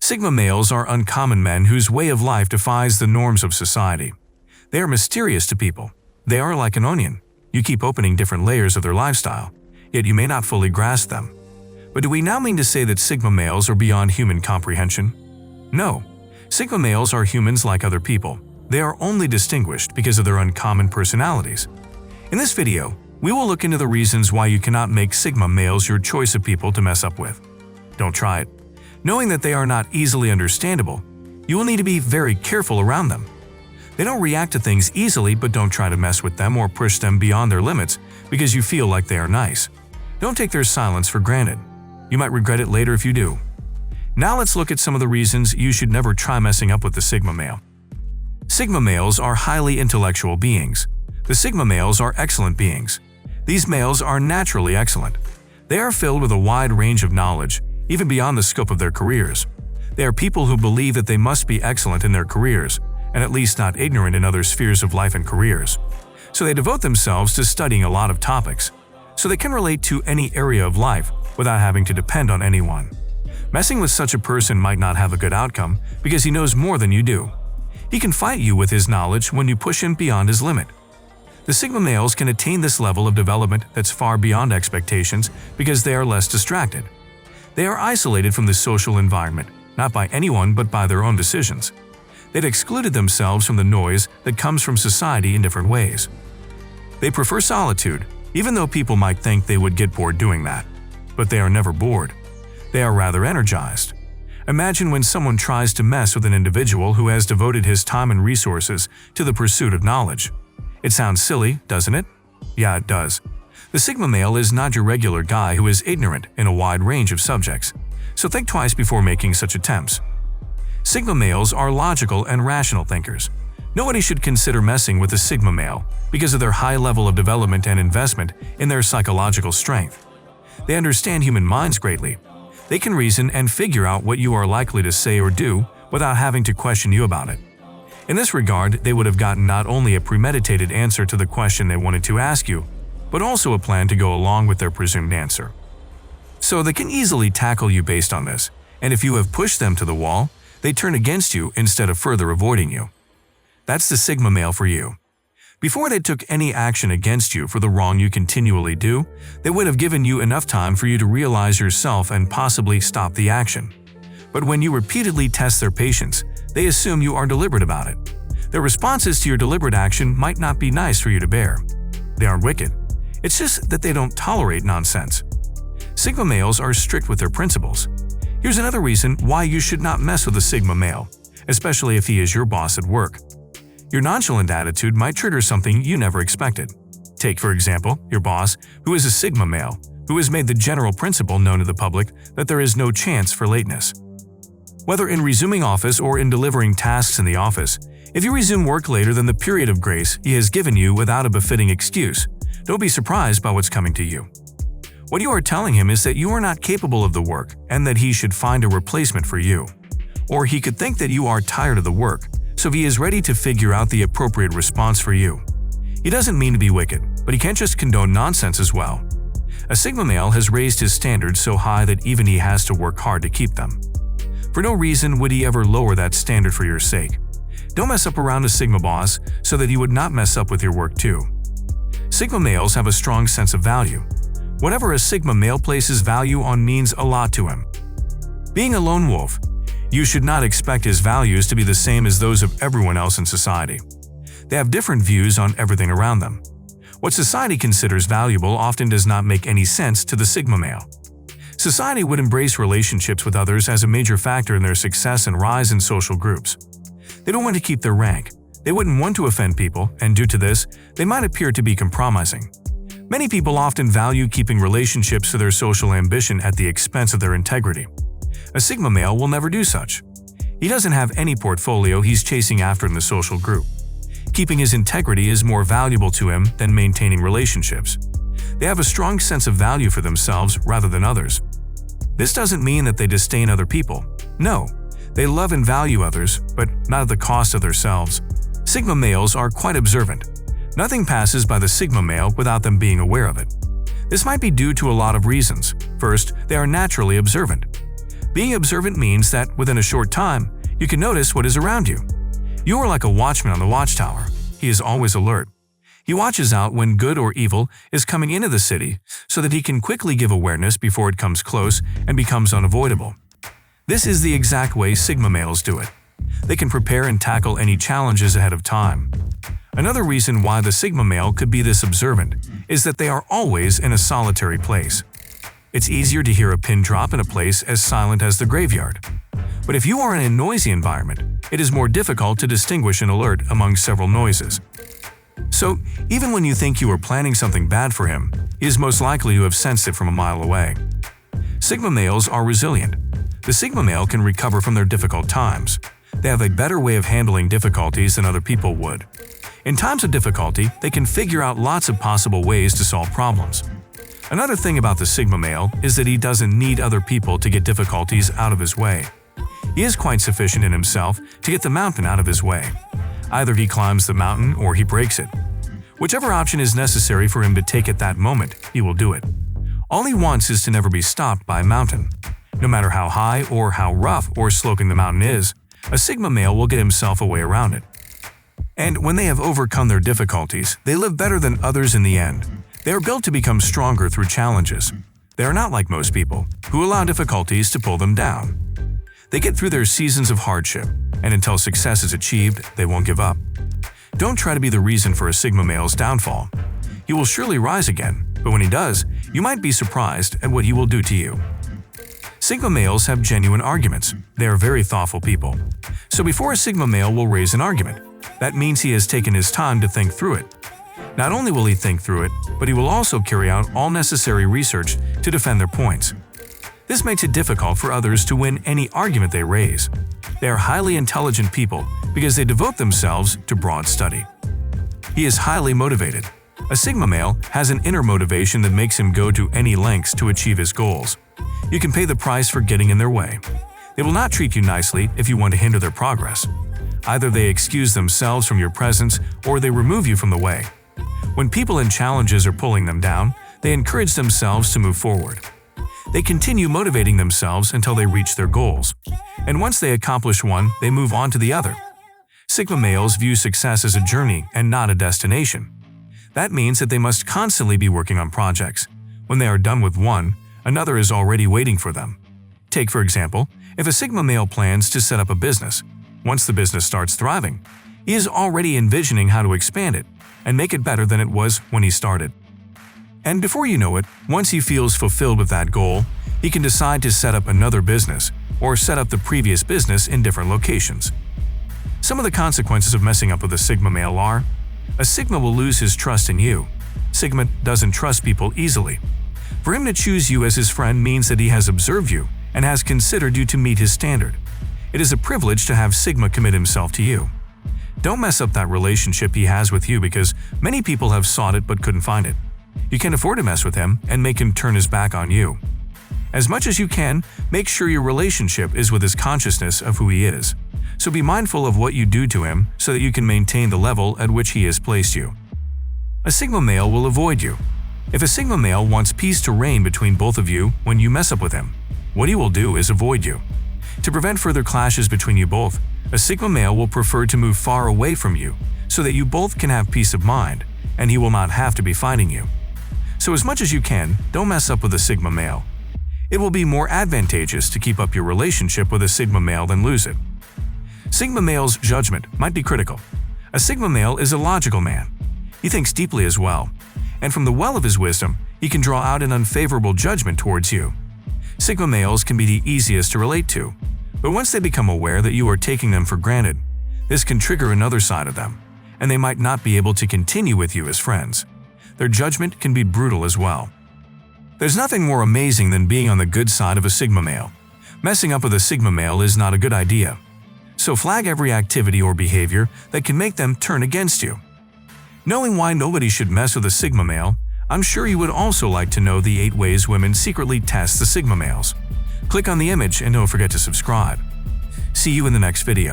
Sigma males are uncommon men whose way of life defies the norms of society. They are mysterious to people. They are like an onion. You keep opening different layers of their lifestyle, yet you may not fully grasp them. But do we now mean to say that Sigma males are beyond human comprehension? No. Sigma males are humans like other people. They are only distinguished because of their uncommon personalities. In this video, we will look into the reasons why you cannot make Sigma males your choice of people to mess up with. Don't try it. Knowing that they are not easily understandable, you will need to be very careful around them. They don't react to things easily, but don't try to mess with them or push them beyond their limits because you feel like they are nice. Don't take their silence for granted. You might regret it later if you do. Now let's look at some of the reasons you should never try messing up with the Sigma male. Sigma males are highly intellectual beings. The Sigma males are excellent beings. These males are naturally excellent. They are filled with a wide range of knowledge, even beyond the scope of their careers. They are people who believe that they must be excellent in their careers, and at least not ignorant in other spheres of life and careers. So they devote themselves to studying a lot of topics, so they can relate to any area of life without having to depend on anyone. Messing with such a person might not have a good outcome because he knows more than you do. He can fight you with his knowledge when you push him beyond his limit. The Sigma males can attain this level of development that's far beyond expectations because they are less distracted. They are isolated from the social environment, not by anyone but by their own decisions. They've excluded themselves from the noise that comes from society in different ways. They prefer solitude, even though people might think they would get bored doing that. But they are never bored. They are rather energized. Imagine when someone tries to mess with an individual who has devoted his time and resources to the pursuit of knowledge. It sounds silly, doesn't it? Yeah, it does. The Sigma male is not your regular guy who is ignorant in a wide range of subjects, so think twice before making such attempts. Sigma males are logical and rational thinkers. Nobody should consider messing with a Sigma male because of their high level of development and investment in their psychological strength. They understand human minds greatly. They can reason and figure out what you are likely to say or do without having to question you about it. In this regard, they would have gotten not only a premeditated answer to the question they wanted to ask you, but also a plan to go along with their presumed answer. So they can easily tackle you based on this, and if you have pushed them to the wall, they turn against you instead of further avoiding you. That's the Sigma male for you. Before they took any action against you for the wrong you continually do, they would have given you enough time for you to realize yourself and possibly stop the action. But when you repeatedly test their patience, they assume you are deliberate about it. Their responses to your deliberate action might not be nice for you to bear. They aren't wicked. It's just that they don't tolerate nonsense. Sigma males are strict with their principles. Here's another reason why you should not mess with a Sigma male, especially if he is your boss at work. Your nonchalant attitude might trigger something you never expected. Take, for example, your boss, who is a Sigma male, who has made the general principle known to the public that there is no chance for lateness. Whether in resuming office or in delivering tasks in the office, if you resume work later than the period of grace he has given you without a befitting excuse, don't be surprised by what's coming to you. What you are telling him is that you are not capable of the work and that he should find a replacement for you. Or he could think that you are tired of the work, so he is ready to figure out the appropriate response for you. He doesn't mean to be wicked, but he can't just condone nonsense as well. A Sigma male has raised his standards so high that even he has to work hard to keep them. For no reason would he ever lower that standard for your sake. Don't mess up around a Sigma boss so that he would not mess up with your work too. Sigma males have a strong sense of value. Whatever a Sigma male places value on means a lot to him. Being a lone wolf, you should not expect his values to be the same as those of everyone else in society. They have different views on everything around them. What society considers valuable often does not make any sense to the Sigma male. Society would embrace relationships with others as a major factor in their success and rise in social groups. They don't want to keep their rank. They wouldn't want to offend people, and due to this, they might appear to be compromising. Many people often value keeping relationships for their social ambition at the expense of their integrity. A Sigma male will never do such. He doesn't have any portfolio he's chasing after in the social group. Keeping his integrity is more valuable to him than maintaining relationships. They have a strong sense of value for themselves rather than others. This doesn't mean that they disdain other people. No, they love and value others, but not at the cost of themselves. Sigma males are quite observant. Nothing passes by the Sigma male without them being aware of it. This might be due to a lot of reasons. First, they are naturally observant. Being observant means that within a short time, you can notice what is around you. You are like a watchman on the watchtower. He is always alert. He watches out when good or evil is coming into the city so that he can quickly give awareness before it comes close and becomes unavoidable. This is the exact way Sigma males do it. They can prepare and tackle any challenges ahead of time. Another reason why the Sigma male could be this observant is that they are always in a solitary place. It's easier to hear a pin drop in a place as silent as the graveyard. But if you are in a noisy environment, it is more difficult to distinguish an alert among several noises. So, even when you think you are planning something bad for him, he is most likely to have sensed it from a mile away. Sigma males are resilient. The Sigma male can recover from their difficult times. They have a better way of handling difficulties than other people would. In times of difficulty, they can figure out lots of possible ways to solve problems. Another thing about the Sigma male is that he doesn't need other people to get difficulties out of his way. He is quite sufficient in himself to get the mountain out of his way. Either he climbs the mountain or he breaks it. Whichever option is necessary for him to take at that moment, he will do it. All he wants is to never be stopped by a mountain. No matter how high or how rough or sloping the mountain is, a Sigma male will get himself a way around it. And when they have overcome their difficulties, they live better than others in the end. They are built to become stronger through challenges. They are not like most people, who allow difficulties to pull them down. They get through their seasons of hardship, and until success is achieved, they won't give up. Don't try to be the reason for a Sigma male's downfall. He will surely rise again, but when he does, you might be surprised at what he will do to you. Sigma males have genuine arguments. They are very thoughtful people. So before a Sigma male will raise an argument, that means he has taken his time to think through it. Not only will he think through it, but he will also carry out all necessary research to defend their points. This makes it difficult for others to win any argument they raise. They are highly intelligent people because they devote themselves to broad study. He is highly motivated. A Sigma male has an inner motivation that makes him go to any lengths to achieve his goals. You can pay the price for getting in their way. They will not treat you nicely if you want to hinder their progress. Either they excuse themselves from your presence or they remove you from the way. When people and challenges are pulling them down, they encourage themselves to move forward. They continue motivating themselves until they reach their goals. And once they accomplish one, they move on to the other. Sigma males view success as a journey and not a destination. That means that they must constantly be working on projects. When they are done with one, another is already waiting for them. Take, for example, if a Sigma male plans to set up a business. Once the business starts thriving, he is already envisioning how to expand it and make it better than it was when he started. And before you know it, once he feels fulfilled with that goal, he can decide to set up another business or set up the previous business in different locations. Some of the consequences of messing up with a Sigma male are: a Sigma will lose his trust in you. Sigma doesn't trust people easily. For him to choose you as his friend means that he has observed you and has considered you to meet his standard. It is a privilege to have Sigma commit himself to you. Don't mess up that relationship he has with you because many people have sought it but couldn't find it. You can't afford to mess with him and make him turn his back on you. As much as you can, make sure your relationship is with his consciousness of who he is. So be mindful of what you do to him so that you can maintain the level at which he has placed you. A Sigma male will avoid you. If a Sigma male wants peace to reign between both of you when you mess up with him, what he will do is avoid you. To prevent further clashes between you both, a Sigma male will prefer to move far away from you so that you both can have peace of mind and he will not have to be fighting you. So as much as you can, don't mess up with a Sigma male. It will be more advantageous to keep up your relationship with a Sigma male than lose it. Sigma male's judgment might be critical. A Sigma male is a logical man. He thinks deeply as well, and from the well of his wisdom, he can draw out an unfavorable judgment towards you. Sigma males can be the easiest to relate to, but once they become aware that you are taking them for granted, this can trigger another side of them, and they might not be able to continue with you as friends. Their judgment can be brutal as well. There's nothing more amazing than being on the good side of a Sigma male. Messing up with a Sigma male is not a good idea. So flag every activity or behavior that can make them turn against you. Knowing why nobody should mess with a Sigma male, I'm sure you would also like to know the 8 ways women secretly test the Sigma males. Click on the image and don't forget to subscribe. See you in the next video.